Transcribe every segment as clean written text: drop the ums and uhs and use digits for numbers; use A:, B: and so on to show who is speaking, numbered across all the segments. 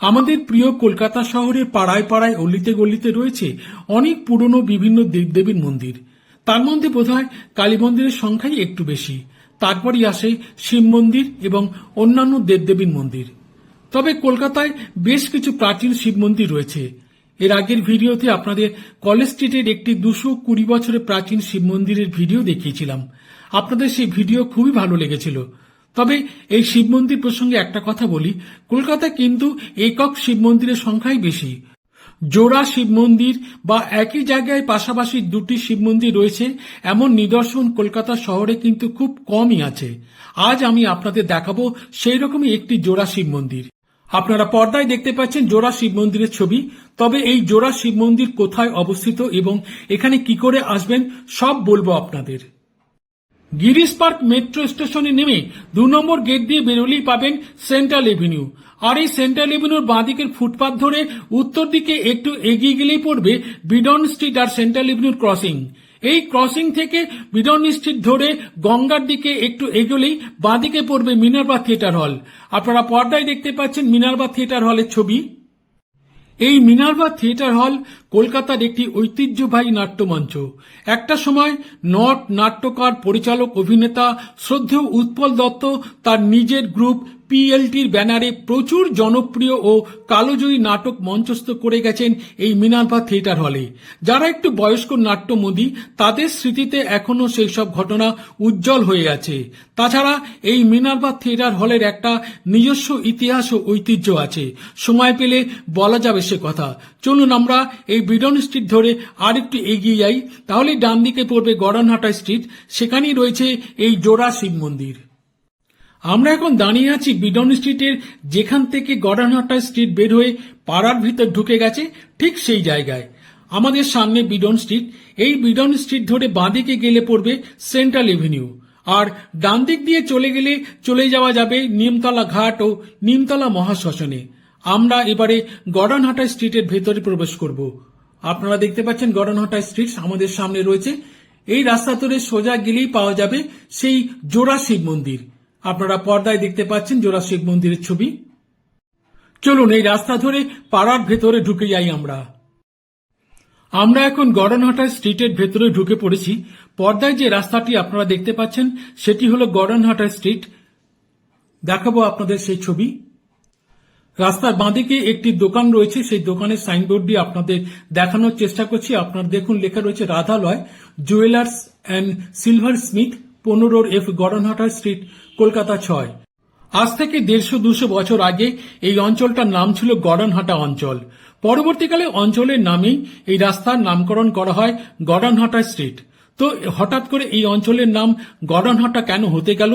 A: আমাদের প্রিয় কলকাতা শহরের পাড়ায় পাড়ায় অলিতে গলিতে রয়েছে অনেক পুরনো বিভিন্ন দেবদেবীর মন্দির। তার মধ্যে বোধহয় কালী মন্দিরের সংখ্যাই একটু বেশি, তারপরই আসে শিব মন্দির এবং অন্যান্য দেবদেবীর মন্দির। তবে কলকাতায় বেশ কিছু প্রাচীন শিব মন্দির রয়েছে। এর আগের ভিডিওতে আপনাদের কলেজ স্ট্রিটের একটি 220 বছরের প্রাচীন শিব মন্দিরের ভিডিও দেখিয়েছিলাম। আপনাদের সেই ভিডিও খুবই ভালো লেগেছিল। তবে এই শিব মন্দির প্রসঙ্গে একটা কথা বলি, কলকাতায় কিন্তু একক শিব মন্দিরের সংখ্যাই বেশি। জোড়া শিব মন্দির বা একই জায়গায় পাশাপাশি দুটি শিব মন্দির রয়েছে এমন নিদর্শন কলকাতা শহরে কিন্তু খুব কমই আছে। আজ আমি আপনাদের দেখাবো সেই রকমই একটি জোড়া শিব মন্দির। আপনারা পর্দায় দেখতে পাচ্ছেন জোড়া শিব মন্দিরের ছবি। তবে এই জোড়া শিব মন্দির কোথায় অবস্থিত এবং এখানে কি করে আসবেন সব বলবো আপনাদের। গিরিশ পার্ক মেট্রো স্টেশনে নেমে 2 নম্বর গেট দিয়ে বেরোলেই পাবেন সেন্ট্রাল এভিনিউ। আর এই সেন্ট্রাল এভিনিউর বাঁদিকের ফুটপাথ ধরে উত্তর দিকে একটু এগিয়ে গেলেই পড়বে বিডন স্ট্রিট আর সেন্ট্রাল এভিনিউর ক্রসিং। এই ক্রসিং থেকে বিডন স্ট্রিট ধরে গঙ্গার দিকে একটু এগোলেই বাঁদিকে পড়বে মিনার্ভা থিয়েটার হল। আপনারা পর্দায় দেখতে পাচ্ছেন মিনার্ভা থিয়েটার হলের ছবি। এই মিনার্ভা থিয়েটার হল কলকাতার একটি ঐতিহ্যবাহী নাট্যমঞ্চ। একটা সময় নট নাট্যকার, পরিচালক, অভিনেতা শ্রদ্ধেয় উৎপল দত্ত তার নিজের গ্রুপ পিএলটির ব্যানারে প্রচুর জনপ্রিয় ও কালোজয়ী নাটক মঞ্চস্থ করে গেছেন এই মিনার্ভা থিয়েটার হলে। যারা একটু বয়স্ক নাট্যমোদী তাদের স্মৃতিতে এখনো সেই সব ঘটনা উজ্জ্বল হয়ে আছে। তাছাড়া এই মিনার্ভা থিয়েটার হলের একটা নিজস্ব ইতিহাস ও ঐতিহ্য আছে। সময় পেলে বলা যাবে সে কথা। চলুন আমরা এই বিডন স্ট্রিট ধরে আর একটু এগিয়ে যাই, তাহলে ডান দিকে পড়বে গড়নহাটা স্ট্রিট, সেখানেই রয়েছে এই জোড়া শিব মন্দির। আমরা এখন দাঁড়িয়ে আছি বিডন স্ট্রিটের, যেখান থেকে গড়নহাটা স্ট্রিট বের হয়ে পাড়ার ভিতর ঢুকে গেছে ঠিক সেই জায়গায়। আমাদের সামনে বিডন স্ট্রিট। এই বিডন স্ট্রিট ধরে বাঁদিকে গেলে পড়বে সেন্ট্রাল এভিনিউ, আর ডান দিক দিয়ে চলে যাওয়া যাবে নিমতলা ঘাট ও নিমতলা মহাশ্মশানে। আমরা এবারে গড়নহাটা স্ট্রিটের ভেতরে প্রবেশ করব। আপনারা দেখতে পাচ্ছেন গড়নহাটা স্ট্রিট আমাদের সামনে রয়েছে। এই রাস্তা ধরে সোজা গেলেই পাওয়া যাবে সেই জোড়া শিব মন্দির। আপনারা পর্দায় দেখতে পাচ্ছেন জোড়া শিব মন্দিরের ছবি। চলুন এই রাস্তা ধরে পাড়ার ভেতরে ঢুকে যাই আমরা এখন গড়নহাটা স্ট্রিটের ভেতরে ঢুকে পড়েছি। পর্দায় যে রাস্তাটি আপনারা দেখতে পাচ্ছেন সেটি হলো গড়নহাটা স্ট্রিট। দেখাবো আপনাদের সেই ছবি। রাস্তার বাঁদিকে একটি দোকান রয়েছে, সেই দোকানের সাইনবোর্ড দিয়ে আপনাদের দেখানোর চেষ্টা করছি। আপনারা দেখুন, লেখা রয়েছে Radhalaya jewellers and silversmith, 15 F গড়নহাটা স্ট্রিট, কলকাতা 6। আজ থেকে 150-200 বছর আগে এই অঞ্চলটার নাম ছিল গড়নহাটা অঞ্চল। পরবর্তীকালে অঞ্চলের নামেই এই রাস্তার নামকরণ করা হয় গড়নহাটা স্ট্রিট। তো হঠাৎ করে এই অঞ্চলের নাম গড়নহাটা কেন হতে গেল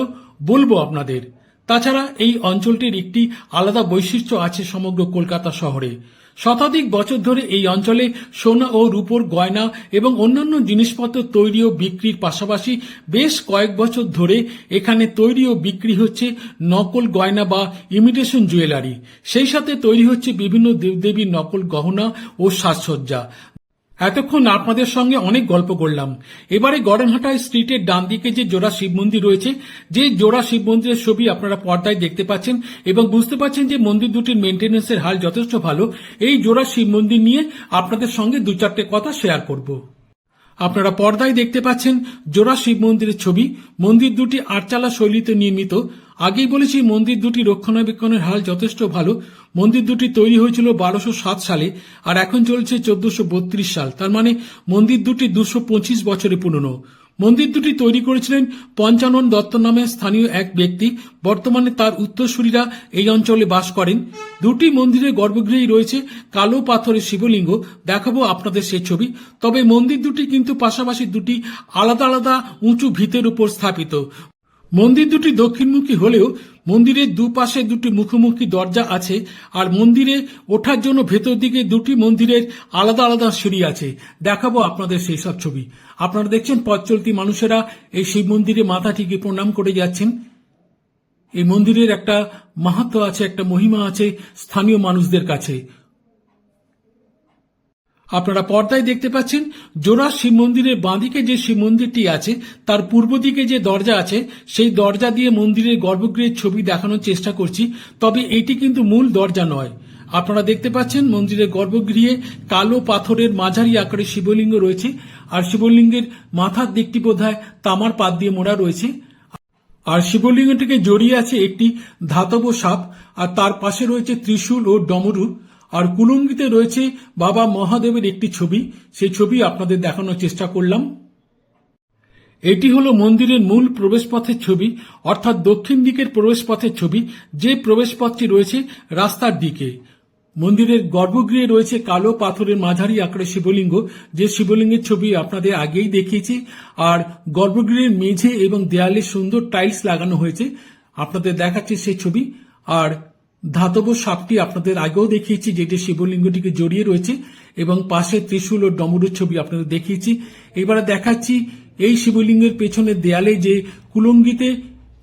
A: বলবো আপনাদের। তাছাড়া এই অঞ্চলটির একটি আলাদা বৈশিষ্ট্য আছে সমগ্র কলকাতা শহরে। শতাধিক বছর ধরে এই অঞ্চলে সোনা ও রূপোর গয়না এবং অন্যান্য জিনিসপত্র তৈরি ও বিক্রির পাশাপাশি বেশ কয়েক বছর ধরে এখানে তৈরি ও বিক্রি হচ্ছে নকল গয়না বা ইমিটেশন জুয়েলারি। সেই সাথে তৈরি হচ্ছে বিভিন্ন দেবদেবীর নকল গহনা ও সাজসজ্জা। এতক্ষণ আপনাদের সঙ্গে অনেক গল্প করলাম। এবারে গড়নহাটা স্ট্রিটের ডান দিকে যে জোড়া শিব মন্দির রয়েছে, যে জোড়া শিব মন্দিরের ছবি আপনারা পর্দায় দেখতে পাচ্ছেন এবং বুঝতে পাচ্ছেন যে মন্দির দুটির মেনটেন্যান্সের হাল যথেষ্ট ভালো। এই জোড়া শিব মন্দির নিয়ে আপনাদের সঙ্গে 2-4টে কথা শেয়ার করব। আপনারা পর্দায় দেখতে পাচ্ছেন জোড়া শিব মন্দিরের ছবি। মন্দির দুটি আটচালা শৈলীতে নির্মিত। আগেই বলেছি মন্দির দুটি রক্ষণাবেক্ষণের হাল যথেষ্ট ভালো। মন্দির দুটি তৈরি হয়েছিল 1207 সালে আর এখন চলছে 1432 সাল। তার মানে মন্দির দুটি 225 বছরে পুরনো। মন্দির দুটি তৈরি করেছিলেন পঞ্চানন দত্ত নামে স্থানীয় এক ব্যক্তি। বর্তমানে তার উত্তরসূরিরা এই অঞ্চলে বাস করেন। দুটি মন্দিরের গর্ভগৃহেই রয়েছে কালো পাথরের শিবলিঙ্গ। দেখাবো আপনাদের সেই ছবি। তবে মন্দির দুটি কিন্তু পাশাপাশি দুটি আলাদা আলাদা উঁচু ভিতের উপর স্থাপিত। মন্দির দুটি দক্ষিণমুখী হলেও মন্দিরের দুপাশে দুটি মুখোমুখি দরজা আছে, আর মন্দিরে ওঠার জন্য ভেতর দিকে দুটি মন্দিরের আলাদা আলাদা সিঁড়ি আছে। দেখাবো আপনাদের সেই সব ছবি। আপনারা দেখছেন পথ চলতি মানুষেরা এই শিব মন্দিরে মাথা ঠেকিয়ে প্রণাম করে যাচ্ছেন। এই মন্দিরের একটা মাহাত্ম্য আছে, একটা মহিমা আছে স্থানীয় মানুষদের কাছে। আপনারা পর্দায় দেখতে পাচ্ছেন জোড়া শিব মন্দিরের বাঁদিকে যে শিব মন্দিরটি আছে তার পূর্ব দিকে যে দরজা আছে সেই দরজা দিয়ে মন্দিরের গর্ভগৃহের ছবি দেখানোর চেষ্টা করছি। তবে এটি কিন্তু মূল দরজা নয়। আপনারা দেখতে পাচ্ছেন মন্দিরের গর্ভগৃহে কালো পাথরের মাঝারি আকারে শিবলিঙ্গ রয়েছে, আর শিবলিঙ্গের মাথার দিকটি বোধহয় তামার পাত দিয়ে মোড়া রয়েছে, আর শিবলিঙ্গটিকে জড়িয়ে আছে একটি ধাতব সাপ, আর তার পাশে রয়েছে ত্রিশূল ও ডমরু, আর কুলুঙ্গিতে রয়েছে বাবা মহাদেবের একটি ছবি। সেই ছবি আপনাদের দেখানোর চেষ্টা করলাম। এটি হলো মন্দিরের মূল প্রবেশপথের ছবি, অর্থাৎ দক্ষিণ দিকের প্রবেশপথের ছবি, যে প্রবেশপথটি রয়েছে রাস্তার দিকে। মন্দিরের গর্ভগৃহে রয়েছে কালো পাথরের মাঝারি আকারের শিবলিঙ্গ, যে শিবলিঙ্গের ছবি আপনাদের আগেই দেখিয়েছি, আর গর্ভগৃহের মেঝে এবং দেয়ালে সুন্দর টাইলস লাগানো হয়েছে, আপনাদের দেখাচ্ছি সেই ছবি। আর ধাতব সাপটি আপনাদের আগেও দেখিয়েছি, যেটি শিবলিঙ্গটিকে জড়িয়ে রয়েছে, এবং পাশে ত্রিশূল ও ডমরুর ছবি আপনাদের দেখিয়েছি। এবারে দেখাচ্ছি এই শিবলিঙ্গের পেছনের দেয়ালে যে কুলঙ্গিতে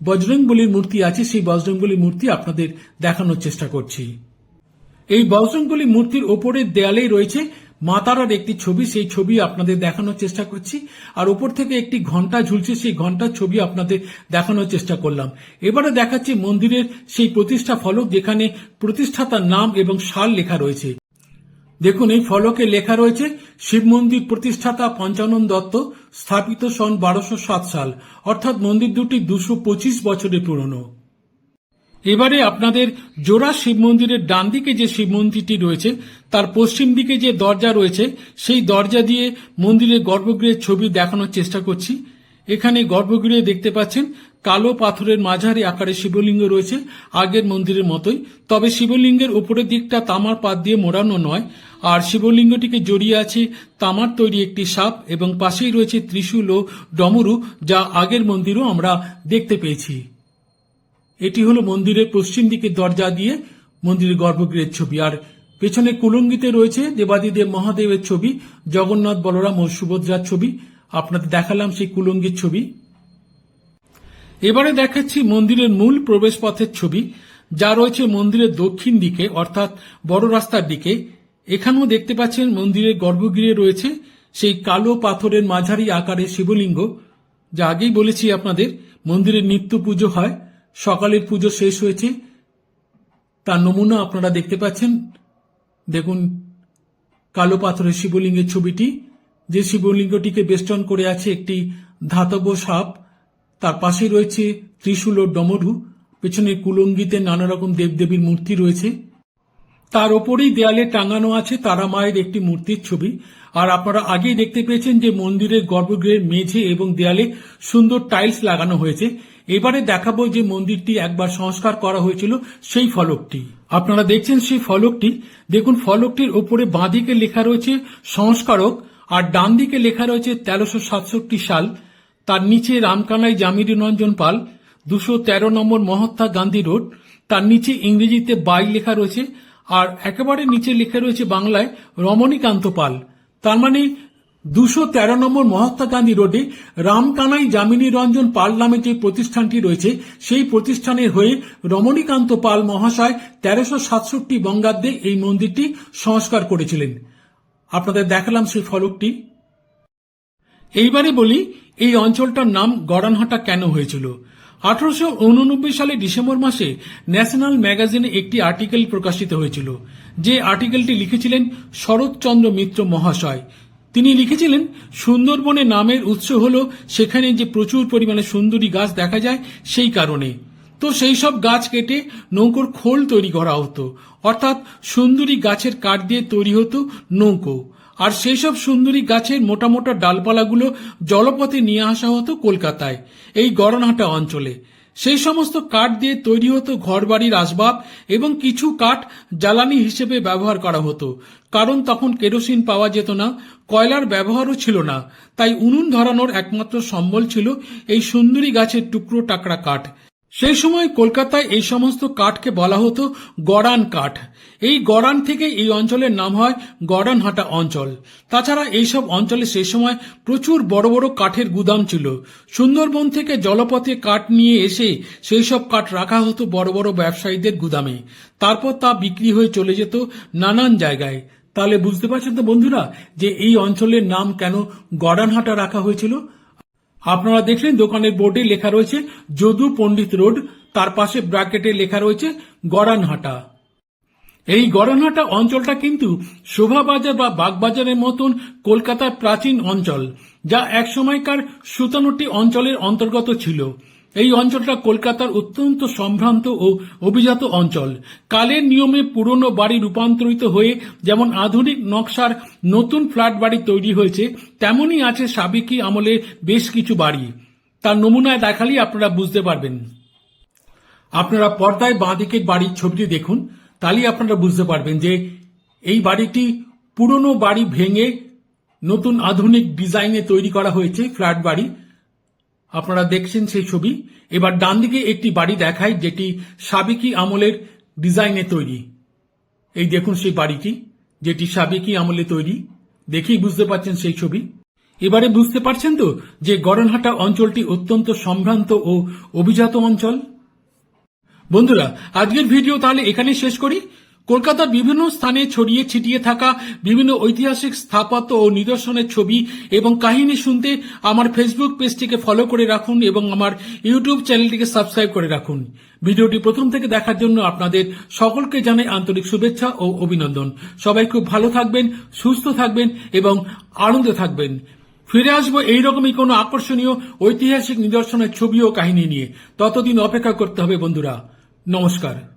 A: বজরংবলীর মূর্তি আছে, সেই বজরংবলীর মূর্তি আপনাদের দেখানোর চেষ্টা করছি। এই বজরংবলী মূর্তির ওপরের দেয়ালেই রয়েছে মা তারার একটি ছবি, সেই ছবি আপনাদের দেখানোর চেষ্টা করছি। আর উপর থেকে একটি ঘন্টা ঝুলছে, সেই ঘন্টার ছবি আপনাদের দেখানোর চেষ্টা করলাম। এবারে দেখাচ্ছি মন্দিরের সেই প্রতিষ্ঠা ফলক, যেখানে প্রতিষ্ঠাতার নাম এবং সাল লেখা রয়েছে। দেখুন, এই ফলকে লেখা রয়েছে শিব মন্দির প্রতিষ্ঠাতা পঞ্চানন দত্ত, স্থাপিত সন 1207 সাল, অর্থাৎ মন্দির দুটি 225 বছরের পুরনো। এবারে আপনাদের জোড়া শিব মন্দিরের ডান দিকে যে শিব মন্দিরটি রয়েছে তার পশ্চিম দিকে যে দরজা রয়েছে, সেই দরজা দিয়ে মন্দিরের গর্ভগৃহের ছবি দেখানোর চেষ্টা করছি। এখানে গর্ভগৃহে দেখতে পাচ্ছেন কালো পাথরের মাঝারি আকারে শিবলিঙ্গ রয়েছে, আগের মন্দিরের মতোই, তবে শিবলিঙ্গের উপরের দিকটা তামার পাত দিয়ে মোড়ানো নয়, আর শিবলিঙ্গটিকে জড়িয়ে আছে তামার তৈরি একটি সাপ, এবং পাশেই রয়েছে ত্রিশূল ও ডমরু, যা আগের মন্দিরও আমরা দেখতে পেয়েছি। এটি হলো মন্দিরের পশ্চিম দিকের দরজা দিয়ে মন্দিরের গর্ভগৃহের ছবি। আর পেছনে কুলঙ্গিতে রয়েছে দেবাদিদেব মহাদেবের ছবি, জগন্নাথ, বলরাম ও সুভদ্রার ছবি। আপনাদের দেখালাম সেই কুলঙ্গির ছবি। এবারে দেখাচ্ছি মন্দিরের মূল প্রবেশ পথের ছবি, যা রয়েছে মন্দিরের দক্ষিণ দিকে, অর্থাৎ বড় রাস্তার দিকে। এখানেও দেখতে পাচ্ছেন মন্দিরের গর্ভগৃহে রয়েছে সেই কালো পাথরের মাঝারি আকারের শিবলিঙ্গ, যা আগেই বলেছি আপনাদের। মন্দিরের নিত্য পুজো হয়, সকালের পুজো শেষ হয়েছে, তার নমুনা আপনারা দেখতে পাচ্ছেন। দেখুন কালো পাথরের শিবলিঙ্গের ছবিটি, যে শিবলিঙ্গটিকে বেষ্টন করে আছে একটি ধাতব সাপ, তার পাশে রয়েছে ত্রিশূল ও ডমরু, পেছনে কুলঙ্গিতে নানা রকম দেবদেবীর মূর্তি রয়েছে। তার ওপরেই দেয়ালে টাঙানো আছে তারা মায়ের একটি মূর্তির ছবি। আর আপনারা আগেই দেখতে পেয়েছেন যে মন্দিরের গর্ভগৃহের মেঝে এবং দেয়ালে সুন্দর টাইলস লাগানো হয়েছে। এবারে দেখাবো যে মন্দিরটি একবার সংস্কার করা হয়েছিল সেই ফলকটি। আপনারা দেখছেন সেই ফলকটি। দেখুন, ফলকটির ওপরে বাঁদিকে লেখা রয়েছে সংস্কারক, আর ডান দিকে লেখা রয়েছে 1367 সাল। তার নিচে রামকানাই জামিনী রঞ্জন পাল, 213 নম্বর মহাত্মা গান্ধী রোড। তার নিচে ইংরেজিতে 22 লেখা রয়েছে, আর একেবারে নিচে লেখা রয়েছে বাংলায় রমণীকান্ত পাল। তার মানে 213 নম্বর মহাত্মা গান্ধী রোডে রামকানাই জামিনী রঞ্জন পাল নামে যে প্রতিষ্ঠানটি রয়েছে, সেই প্রতিষ্ঠানের হয়ে রমণীকান্ত পাল মহাশয় 1367 বঙ্গাব্দে এই মন্দিরটি সংস্কার করেছিলেন। আপনাদের দেখালাম সেই ফলকটি। এইবারে বলি এই অঞ্চলটার নাম গড়ানহাটা কেন হয়েছিল। 1889 সালে ডিসেম্বর মাসে ন্যাশনাল ম্যাগাজিনে একটি আর্টিকেল প্রকাশিত হয়েছিল, যে আর্টিকেলটি লিখেছিলেন শরৎচন্দ্র মিত্র মহাশয়। তিনি লিখেছিলেন সুন্দরবনে নামের উৎস হল সেখানে যে প্রচুর পরিমাণে সুন্দরী গাছ দেখা যায় সেই কারণে। তো সেই সব গাছ কেটে নৌকোর খোল তৈরি করা হতো, অর্থাৎ সুন্দরী গাছের কাঠ দিয়ে তৈরি হতো নৌকো। আর সেই সব সুন্দরী গাছের মোটা মোটা ডালপালাগুলো জলপথে নিয়ে আসা হতো কলকাতায়, এই গড়নহাটা অঞ্চলে। সেই সমস্ত কাঠ দিয়ে তৈরি হতো ঘরবাড়ির আসবাব, এবং কিছু কাঠ জ্বালানি হিসেবে ব্যবহার করা হতো, কারণ তখন কেরোসিন পাওয়া যেত না, কয়লার ব্যবহারও ছিল না। তাই উনুন ধরানোর একমাত্র সম্বল ছিল এই সুন্দরী গাছের টুকরো টাকরা কাঠ। সেই সময় কলকাতায় এই সমস্ত কাঠকে বলা হতো গড়ান কাঠ। এই গড়ান থেকে এই অঞ্চলের নাম হয় গড়ানহাটা অঞ্চল। তাছাড়া এইসব অঞ্চলে সেই সময় প্রচুর বড় বড় কাঠের গুদাম ছিল। সুন্দরবন থেকে জলপথে কাঠ নিয়ে এসে সেই সব কাঠ রাখা হতো বড় বড় ব্যবসায়ীদের গুদামে, তারপর তা বিক্রি হয়ে চলে যেত নানান জায়গায়। তাহলে বুঝতে পারছেন তো বন্ধুরা, যে এই অঞ্চলের নাম কেন গড়ানহাটা রাখা হয়েছিল। আপনারা দেখলেন দোকানের বোর্ডে লেখা রয়েছে যদু পণ্ডিত রোড, তার পাশে ব্র্যাকেটে লেখা রয়েছে গড়ানহাটা। এই গড়নহাটা অঞ্চলটা কিন্তু শোভাবাজার বা বাগবাজারের মতন কলকাতার প্রাচীন অঞ্চল, যা একসময়কার সুতানুটি অঞ্চলের অন্তর্গত ছিল। এই অঞ্চলটা কলকাতার অত্যন্ত সম্ভ্রান্ত ও অভিজাত অঞ্চল। কালের নিয়মে পুরনো বাড়ি রূপান্তরিত হয়ে যেমন আধুনিক নকশার নতুন ফ্ল্যাট বাড়ি তৈরি হয়েছে, তেমনই আছে সাবেকি আমলের বেশ কিছু বাড়ি। তার নমুনায় দেখালেই আপনারা বুঝতে পারবেন। আপনারা পর্দায় বাঁদিকের বাড়ির ছবিটি দেখুন, তাহলেই আপনারা বুঝতে পারবেন যে এই বাড়িটি পুরনো বাড়ি ভেঙে নতুন আধুনিক ডিজাইনে তৈরি করা হয়েছে ফ্ল্যাট বাড়ি। আপনারা দেখছেন সেই ছবি। এবার ডান দিকে একটি বাড়ি দেখায় যেটি সাবেকি আমলের ডিজাইনে তৈরি। এই দেখুন সেই বাড়িটি, যেটি সাবেকি আমলে তৈরি। দেখেই বুঝতে পারছেন সেই ছবি। এবারে বুঝতে পারছেন তো যে গড়নহাটা অঞ্চলটি অত্যন্ত সম্ভ্রান্ত ও অভিজাত অঞ্চল। বন্ধুরা, আজকের ভিডিও তাহলে এখানেই শেষ করি। কলকাতার বিভিন্ন স্থানে ছড়িয়ে ছিটিয়ে থাকা বিভিন্ন ঐতিহাসিক স্থাপত্য ও নিদর্শনের ছবি এবং কাহিনী শুনতে আমার ফেসবুক পেজটিকে ফলো করে রাখুন এবং আমার ইউটিউব চ্যানেলটিকে সাবস্ক্রাইব করে রাখুন। ভিডিওটি প্রথম থেকে দেখার জন্য আপনাদের সকলকে জানাই আন্তরিক শুভেচ্ছা ও অভিনন্দন। সবাই খুব ভালো থাকবেন, সুস্থ থাকবেন এবং আনন্দে থাকবেন। ফিরে আসবো এইরকমই কোনো আকর্ষণীয় ঐতিহাসিক নিদর্শনের ছবি ও কাহিনী নিয়ে। ততদিন অপেক্ষা করতে হবে বন্ধুরা। নমস্কার।